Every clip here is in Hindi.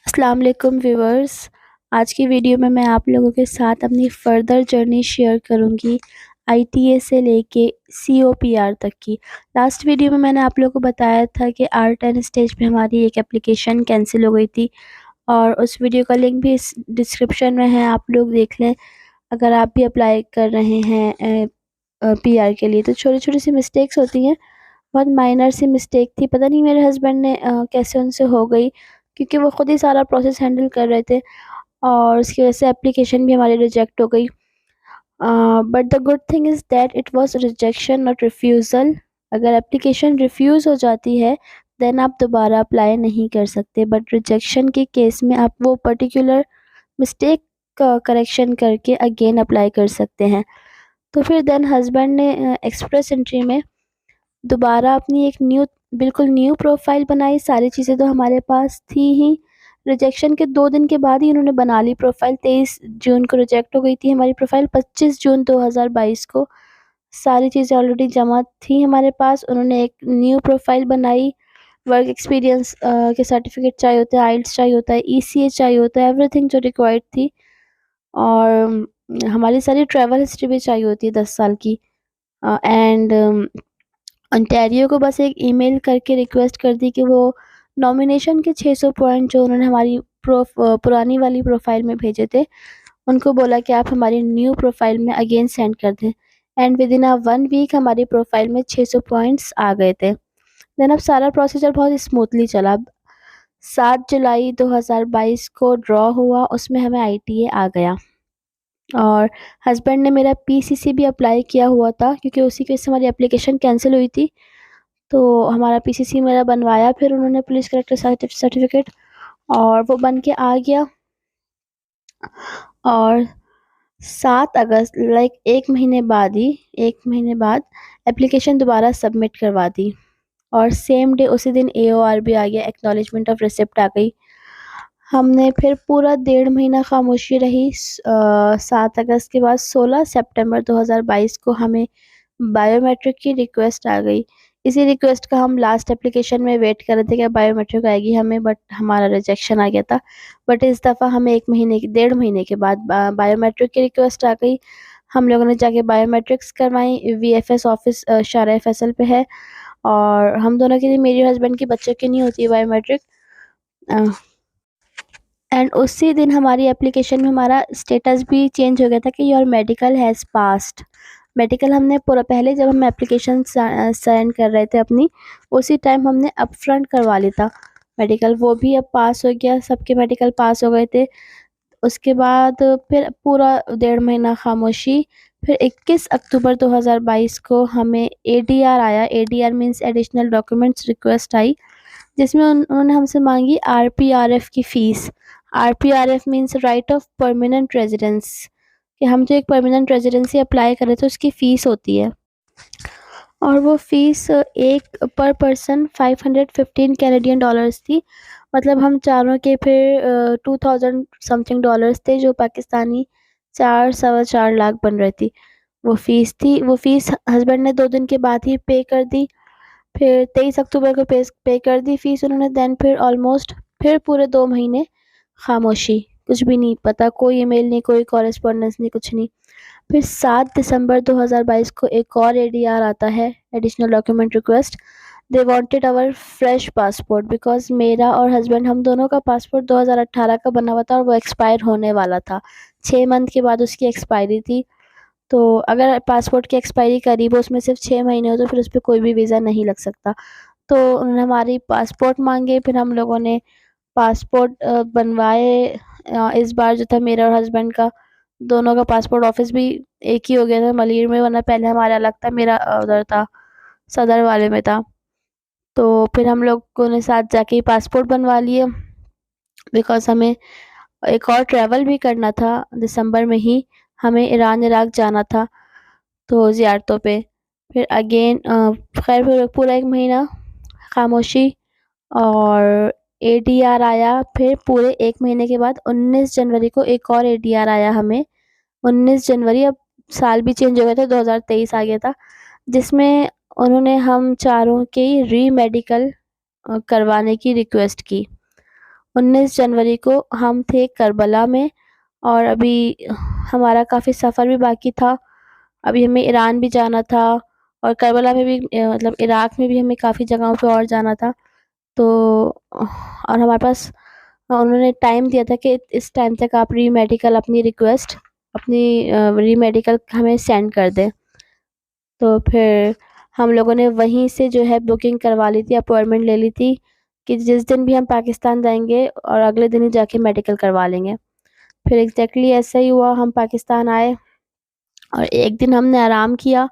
अस्सलाम वालेकुम व्यूअर्स। आज की वीडियो में मैं आप लोगों के साथ अपनी फ़र्दर जर्नी शेयर करूंगी आईटीए से लेके सीओपीआर तक की। लास्ट वीडियो में मैंने आप लोगों को बताया था कि R10 स्टेज पे हमारी एक एप्लीकेशन कैंसिल हो गई थी और उस वीडियो का लिंक भी इस डिस्क्रिप्शन में है, आप लोग देख लें अगर आप भी अप्लाई कर रहे हैं पीआर के लिए। तो छोटी-छोटी सी मिस्टेक्स होती हैं, बहुत माइनर सी मिस्टेक थी, पता नहीं मेरे हस्बैंड ने कैसे उनसे हो गई, क्योंकि वो खुद ही सारा प्रोसेस हैंडल कर रहे थे और उसकी वजह से एप्लीकेशन भी हमारी रिजेक्ट हो गई। But the good thing is that it was rejection not refusal. अगर एप्लीकेशन रिफ्यूज़ हो जाती है देन आप दोबारा अप्लाई नहीं कर सकते, बट रिजेक्शन के केस में आप वो पर्टिकुलर मिस्टेक का करेक्शन करके अगेन अप्लाई कर सकते हैं। तो फिर देन हस्बैंड ने एक्सप्रेस एंट्री में दोबारा अपनी एक बिल्कुल न्यू प्रोफाइल बनाई। सारी चीज़ें तो हमारे पास थी ही। रिजेक्शन के 2 दिन के बाद ही उन्होंने बना ली प्रोफाइल। 23 जून को रिजेक्ट हो गई थी हमारी प्रोफाइल, 25 जून 2022 को सारी चीज़ें ऑलरेडी जमा थी हमारे पास। उन्होंने एक न्यू प्रोफाइल बनाई, वर्क एक्सपीरियंस के सर्टिफिकेट चाहिए होते हैं, आइल्स चाहिए होता है, ईसीए चाहिए होता है, एवरीथिंग जो रिक्वायर्ड थी। और हमारी सारी ट्रैवल हिस्ट्री भी चाहिए होती है 10 साल की। एंड ओंटारियो को बस एक ईमेल करके रिक्वेस्ट कर दी कि वो नॉमिनेशन के 600 पॉइंट जो उन्होंने हमारी पुरानी वाली प्रोफाइल में भेजे थे, उनको बोला कि आप हमारी न्यू प्रोफाइल में अगेन सेंड कर दें। एंड विद इन 1 वीक हमारी प्रोफाइल में 600 पॉइंट्स आ गए थे। देन अब सारा प्रोसीजर बहुत स्मूथली चला। अब 7 जुलाई 2022 को ड्रॉ हुआ, उसमें हमें आईटीए आ गया और हस्बैंड ने मेरा पीसीसी भी अप्लाई किया हुआ था, क्योंकि उसी की वजह से हमारी एप्लीकेशन कैंसिल हुई थी। तो हमारा पीसीसी मेरा बनवाया फिर उन्होंने, पुलिस करेक्टर सर्टिफिकेट, और वो बन के आ गया। और 7 अगस्त लाइक 1 महीने बाद एप्लीकेशन दोबारा सबमिट करवा दी और सेम डे उसी दिन एओआर भी आ गया, एक्नॉलेजमेंट ऑफ रिसिप्ट आ गई। हमने फिर पूरा 1.5 महीना खामोशी रही। 7 अगस्त के बाद 16 सितंबर 2022 को हमें बायोमेट्रिक की रिक्वेस्ट आ गई। इसी रिक्वेस्ट का हम लास्ट एप्लीकेशन में वेट कर रहे थे कि बायोमेट्रिक आएगी हमें, बट हमारा रिजेक्शन आ गया था। बट इस दफ़ा हमें 1.5 महीने के बाद बायोमेट्रिक की रिक्वेस्ट आ गई। हम लोगों ने जाके बायोमेट्रिक्स करवाई। वीएफएस ऑफिस शारा फैसल पे है और हम दोनों के लिए, मेरे हस्बैंड के बच्चों की नहीं होती है बायोमेट्रिक। एंड उसी दिन हमारी एप्लीकेशन में हमारा स्टेटस भी चेंज हो गया था कि your medical has passed. Medical हमने पूरा पहले जब हम एप्लीकेशन सेंड कर रहे थे अपनी, उसी टाइम हमने अपफ्रंट करवा लिया था मेडिकल, वो भी अब पास हो गया, सबके मेडिकल पास हो गए थे। उसके बाद फिर पूरा 1.5 महीना खामोशी। फिर 21 अक्टूबर 2022 को हमें एडीआर आया। ADR means additional documents request आई, जिसमें उन्होंने हमसे मांगी आरपीआरएफ की fees. RPRF means right of permanent residence, कि हम जो एक परमानेंट रेजिडेंसी अप्लाई कर रहे थे उसकी फ़ीस होती है, और वो फ़ीस एक पर पर्सन 515 कैनेडियन डॉलर्स थी। मतलब हम चारों के फिर 2000 समथिंग डॉलर्स थे, जो पाकिस्तानी 4 सवा 4 लाख बन रही थी वो फ़ीस थी। वो फ़ीस हस्बैंड ने 2 दिन के बाद ही पे कर दी। फिर 23 अक्टूबर को पे कर दी फ़ीस उन्होंने। देन फिर ऑलमोस्ट फिर पूरे 2 महीने खामोशी, कुछ भी नहीं पता, कोई ईमेल नहीं, कोई कॉरेस्पॉन्डेंस नहीं, कुछ नहीं। फिर 7 दिसंबर 2022 को एक और एडीआर आता है, additional document request. They wanted our fresh passport, because मेरा और हस्बैंड, हम दोनों का पासपोर्ट 2018 का बना हुआ था और वो एक्सपायर होने वाला था। 6 मंथ के बाद उसकी एक्सपायरी थी। तो अगर पासपोर्ट की एक्सपायरी करीब हो, उसमें सिर्फ 6 महीने हो, तो फिर उस पर कोई भी वीज़ा नहीं लग सकता। तो उन्होंने हमारी पासपोर्ट मांगे, फिर हम लोगों ने पासपोर्ट बनवाए। इस बार जो था मेरा और हस्बैंड का दोनों का पासपोर्ट ऑफिस भी एक ही हो गया था मलिर में, वरना पहले हमारा अलग था, मेरा उधर था, सदर वाले में था। तो फिर हम लोगों ने साथ जाके ही पासपोर्ट बनवा लिए, बिकॉज हमें एक और ट्रैवल भी करना था दिसंबर में ही, हमें ईरान इराक जाना था तो ज़ियारतों पे। फिर अगेन खैर फिर पूरा 1 महीना खामोशी और एडीआर आया। फिर पूरे 1 महीने के बाद 19 जनवरी को एक और एडीआर आया हमें। 19 जनवरी, अब साल भी चेंज हो गया था, 2023 आ गया था, जिसमें उन्होंने हम चारों के री मेडिकल करवाने की रिक्वेस्ट की। 19 जनवरी को हम थे करबला में, और अभी हमारा काफ़ी सफ़र भी बाकी था। अभी हमें ईरान भी जाना था, और करबला में भी मतलब इराक में भी हमें काफ़ी जगहों पे और जाना था। तो और हमारे पास उन्होंने टाइम दिया था कि इस टाइम तक आप री-मेडिकल अपनी रिक्वेस्ट, अपनी री-मेडिकल हमें सेंड कर दें। तो फिर हम लोगों ने वहीं से जो है बुकिंग करवा ली थी, अपॉइंटमेंट ले ली थी कि जिस दिन भी हम पाकिस्तान जाएँगे और अगले दिन ही जाके मेडिकल करवा लेंगे। फिर एग्ज़ैक्टली ऐसा ही हुआ, हम पाकिस्तान आए और एक दिन हमने आराम किया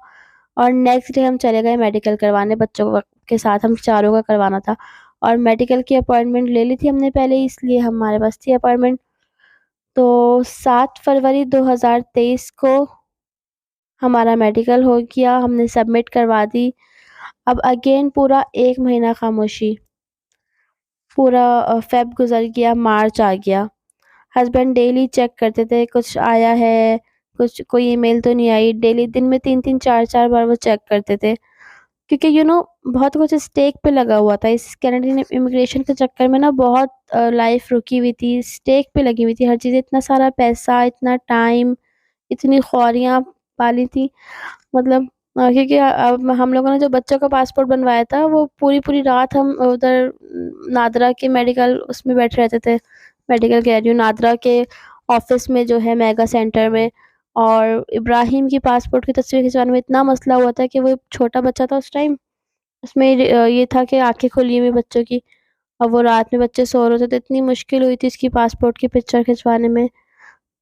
और नेक्स्ट डे हम चले गए मेडिकल करवाने, बच्चों के साथ हम चारों का करवाना था, और मेडिकल की अपॉइंटमेंट ले ली थी हमने पहले ही, इसलिए हमारे पास थी अपॉइंटमेंट। तो 7 फरवरी 2023 को हमारा मेडिकल हो गया, हमने सबमिट करवा दी। अब अगेन पूरा 1 महीना खामोशी, पूरा फ़ेब गुज़र गया, मार्च आ गया। हस्बैंड डेली चेक करते थे कुछ आया है, कुछ कोई ईमेल तो नहीं आई, डेली दिन में 3-3 4-4 बार वो चेक करते थे। क्योंकि बहुत कुछ स्टेक पे लगा हुआ था। इस कैनेडियन इमिग्रेशन के चक्कर में ना बहुत लाइफ़ रुकी हुई थी, स्टेक पे लगी हुई थी हर चीज़, इतना सारा पैसा, इतना टाइम, इतनी ख्वारियाँ पाली थी। मतलब क्योंकि अब हम लोगों ने जो बच्चों का पासपोर्ट बनवाया था, वो पूरी-पूरी रात हम उधर नादरा के मेडिकल उसमें बैठे रहते थे। मेडिकल कह रही हूँ, नादरा के ऑफ़िस में जो है मेगा सेंटर में, और इब्राहिम की पासपोर्ट की तस्वीर खिंचवाने में इतना मसला हुआ था कि वो छोटा बच्चा था उस टाइम। उसमें ये था कि आँखें खुली हुई बच्चों की, अब वो रात में बच्चे सो रहे थे, तो इतनी मुश्किल हुई थी इसकी पासपोर्ट की पिक्चर खिंचवाने में।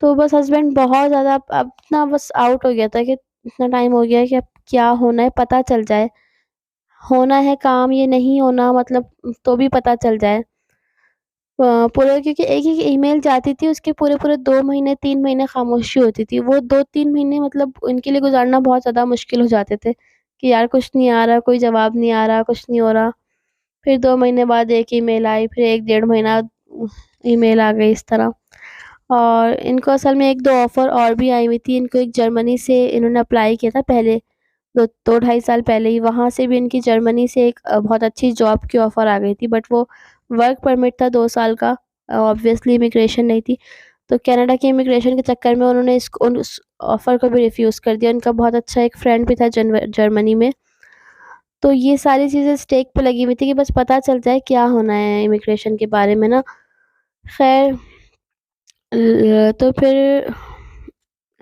तो बस हस्बैंड बहुत ज़्यादा अब ना बस आउट हो गया था कि इतना टाइम हो गया है कि अब क्या होना है पता चल जाए। होना है काम, ये नहीं होना मतलब तो भी पता चल जाए। पूरा क्योंकि एक ही ईमेल जाती थी, उसके पूरे-पूरे 2 महीने 3 महीने खामोशी होती थी। वो 2-3 महीने मतलब उनके लिए गुज़ारना बहुत ज़्यादा मुश्किल हो जाते थे कि यार कुछ नहीं आ रहा, कोई जवाब नहीं आ रहा, कुछ नहीं हो रहा। फिर 2 महीने बाद 1 ईमेल आई, फिर 1 डेढ़ महीना ईमेल आ गई इस तरह। और इनको असल में 1-2 ऑफ़र और भी आई हुई थी। इनको एक जर्मनी से इन्होंने अप्लाई किया था पहले, 2 ढाई साल पहले ही, वहाँ से भी इनकी जर्मनी से एक बहुत अच्छी जॉब की ऑफ़र आ गई थी, बट वो वर्क परमिट था 2 साल का, ऑब्वियसली इमिग्रेशन नहीं थी। तो कनाडा की इमिग्रेशन के चक्कर में उन्होंने इसको उस ऑफ़र को भी रिफ्यूज़ कर दिया। उनका बहुत अच्छा एक फ्रेंड भी था जर्मनी में। तो ये सारी चीज़ें स्टेक पे लगी हुई थी कि बस पता चल जाए क्या होना है इमिग्रेशन के बारे में ना। ख़ैर तो फिर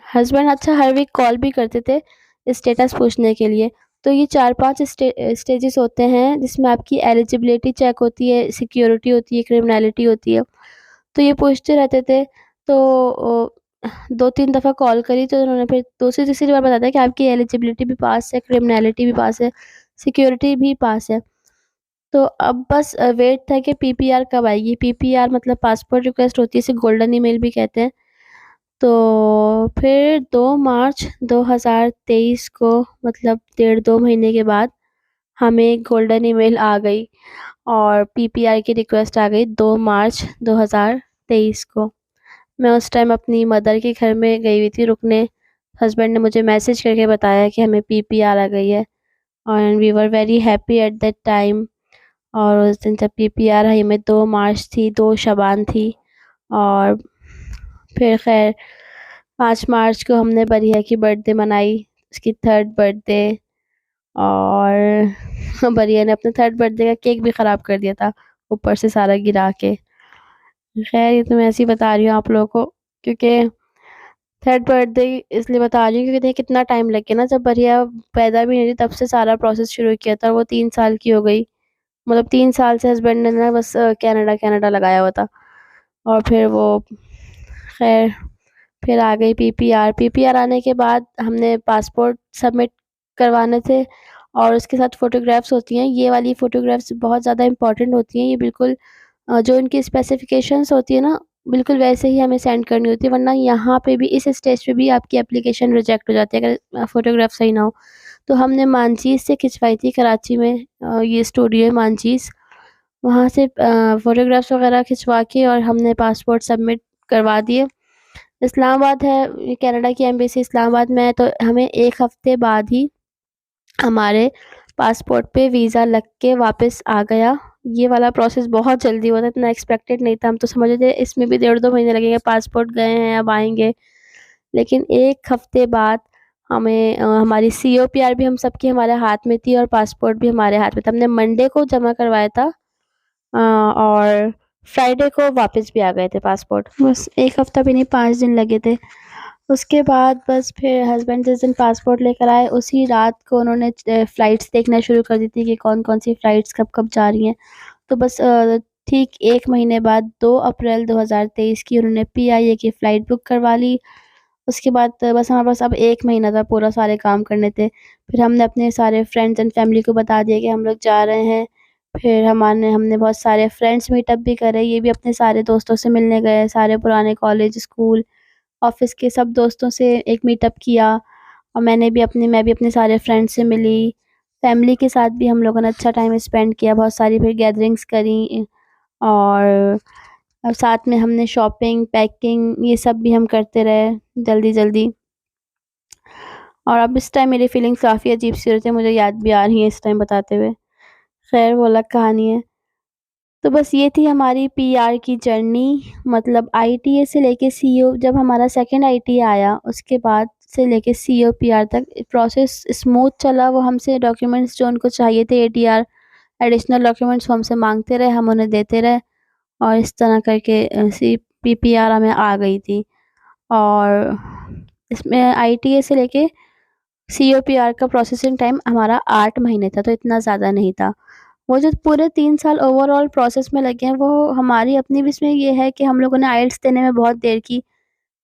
हस्बैंड अच्छा हर वीक कॉल भी करते थे स्टेटस पूछने के लिए। तो ये 4-5 स्टेजेस होते हैं जिसमें आपकी एलिजिबिलिटी चेक होती है, सिक्योरिटी होती है, क्रिमिनैलिटी होती है। तो ये पूछते रहते थे। तो 2-3 दफ़ा कॉल करी तो उन्होंने फिर दूसरी-तीसरी बार बता दिया कि आपकी एलिजिबिलिटी भी पास है, क्रिमिनैलिटी भी पास है, सिक्योरिटी भी पास है। तो अब बस वेट था कि पीपीआर कब आएगी। पीपीआर मतलब पासपोर्ट रिक्वेस्ट होती है, इसे गोल्डन ईमेल भी कहते हैं। तो फिर 2 मार्च 2023 को मतलब डेढ़ 2 महीने के बाद हमें एक गोल्डन ईमेल आ गई और पीपीआर की रिक्वेस्ट आ गई 2 मार्च 2023 को। मैं उस टाइम अपनी मदर के घर में गई हुई थी रुकने। हस्बैंड ने मुझे मैसेज करके बताया कि हमें पीपीआर आ गई है, and we were very happy at that time. और उस दिन जब पीपीआर आई हमें 2 मार्च थी, 2 शबान थी, और फिर ख़ैर 5 मार्च को हमने बरिया की बर्थडे मनाई, उसकी 3rd बर्थडे, और बरिया ने अपने 3rd बर्थडे का केक भी ख़राब कर दिया था, ऊपर से सारा गिरा के। ख़ैर ये तो मैं ऐसे ही बता रही हूँ आप लोगों को, क्योंकि 3rd बर्थडे इसलिए बता रही हूँ क्योंकि देखिए कितना टाइम लग गया ना, जब बरिया पैदा भी नहीं हुई तब से सारा प्रोसेस शुरू किया था, वो 3 साल की हो गई। मतलब 3 साल से हस्बैंड ने ना बस कनाडा, कनाडा लगाया हुआ था। और फिर वो ख़ैर फिर आ गई पीपीआर। पीपीआर आने के बाद हमने पासपोर्ट सबमिट करवाने थे, और उसके साथ फ़ोटोग्राफ्स होती हैं। ये वाली फ़ोटोग्राफ्स बहुत ज़्यादा इम्पोर्टेंट होती हैं। ये बिल्कुल जो इनकी स्पेसिफ़िकेशंस होती है ना, बिल्कुल वैसे ही हमें सेंड करनी होती है, वरना यहाँ पे भी इस स्टेज पे भी आपकी एप्लीकेशन रिजेक्ट हो जाती है अगर फ़ोटोग्राफ सही ना हो। तो हमने मांचीज़ से खिंचवाई थी, कराची में ये स्टूडियो है मांचीज़, वहाँ से फ़ोटोग्राफ्स वग़ैरह खिंचवा के और हमने पासपोर्ट सबमिट करवा दिए। इस्लामाबाद है, ये कनाडा की एम्बेसी इस्लामाबाद में है, तो हमें 1 हफ़्ते बाद ही हमारे पासपोर्ट पे वीज़ा लग के वापस आ गया। ये वाला प्रोसेस बहुत जल्दी हुआ था, इतना एक्सपेक्टेड नहीं था। हम तो समझ रहे थे इसमें भी 1.5-2 महीने लगेंगे, पासपोर्ट गए हैं अब आएँगे। लेकिन 1 हफ्ते बाद हमें हमारी सीओपीआर भी हम सबकी हमारे हाथ में थी और पासपोर्ट भी हमारे हाथ में था। हमने मंडे को जमा करवाया था और फ्राइडे को वापस भी आ गए थे पासपोर्ट। बस 1 हफ्ता भी नहीं, 5 दिन लगे थे। उसके बाद बस फिर हस्बैंड जिस दिन पासपोर्ट लेकर आए उसी रात को उन्होंने फ़्लाइट्स देखना शुरू कर दी थी कि कौन-कौन सी फ़्लाइट्स कब-कब जा रही हैं। तो बस ठीक 1 महीने बाद 2 अप्रैल 2023 की उन्होंने पीआईए की फ़्लाइट बुक करवा ली। उसके बाद बस हमारे पास अब 1 महीना था पूरा सारे काम करने थे। फिर हमने अपने सारे फ्रेंड्स एंड फैमिली को बता दिया कि हम लोग जा रहे हैं। फिर हमने बहुत सारे फ्रेंड्स मीटअप भी करे, ये भी अपने सारे दोस्तों से मिलने गए, सारे पुराने कॉलेज, स्कूल, ऑफ़िस के सब दोस्तों से एक मीटअप किया और मैं भी अपने सारे फ्रेंड्स से मिली। फैमिली के साथ भी हम लोगों ने अच्छा टाइम स्पेंड किया, बहुत सारी फिर गैदरिंग्स करी और साथ में हमने शॉपिंग, पैकिंग ये सब भी हम करते रहे जल्दी-जल्दी। और अब इस टाइम मेरी फीलिंग्स काफ़ी अजीब-सी हो रही थी, मुझे याद भी आ रही है इस टाइम बताते हुए। ख़ैर वो अलग कहानी है। तो बस ये थी हमारी पीआर की जर्नी, मतलब आईटीए से लेके सीओ जब हमारा सेकंड आईटीए आया उसके बाद से लेके सीओ पीआर तक प्रोसेस स्मूथ चला। वो हमसे डॉक्यूमेंट्स जो उनको चाहिए थे एटीआर एडिशनल डॉक्यूमेंट्स वो हमसे माँगते रहे, हम उन्हें देते रहे और इस तरह करके पीपीआर हमें आ गई थी। और इसमें आईटीए से लेके सीओपीआर का प्रोसेसिंग टाइम हमारा 8 महीने था, तो इतना ज़्यादा नहीं था। वो जो पूरे 3 साल ओवरऑल प्रोसेस में लगे हैं, वो हमारी अपनी भी इसमें ये है कि हम लोगों ने आइल्स देने में बहुत देर की।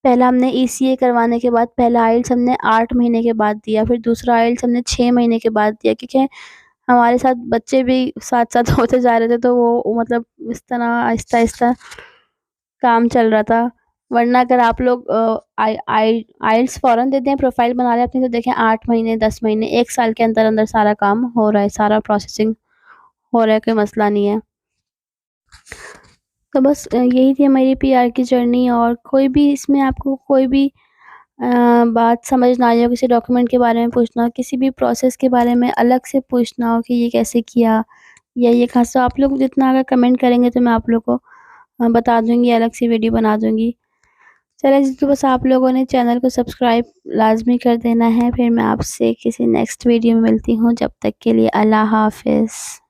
पहला हमने ईसीए करवाने के बाद पहला आइल्स हमने 8 महीने के बाद दिया, फिर दूसरा आइल्स हमने 6 महीने के बाद दिया क्योंकि हमारे साथ बच्चे भी साथ-साथ होते जा रहे थे, तो वो मतलब इस तरह आहिस्ता-आहिस्ता काम चल रहा था। वरना अगर आप लोग आइल्स फ़ौरन देते हैं, प्रोफ़ाइल बना लें अपनी, तो देखें 8 महीने, 10 महीने, 1 साल के अंदर-अंदर सारा काम हो रहा है, सारा प्रोसेसिंग हो रहा है, कोई मसला नहीं है। तो बस यही थी हमारी पीआर की जर्नी। और कोई भी इसमें आपको कोई भी बात समझ ना आई हो, किसी डॉक्यूमेंट के बारे में पूछना हो, किसी भी प्रोसेस के बारे में अलग से पूछना हो कि ये कैसे किया या ये कहाँ से, आप लोग जितना अगर कमेंट करेंगे तो मैं आप लोग को बता दूँगी, अलग से वीडियो बना दूँगी। चलिए जी, तो बस आप लोगों ने चैनल को सब्सक्राइब लाज़मी कर देना है। फिर मैं आपसे किसी नेक्स्ट वीडियो में मिलती हूँ, जब तक के लिए अल्लाह हाफ़िज़।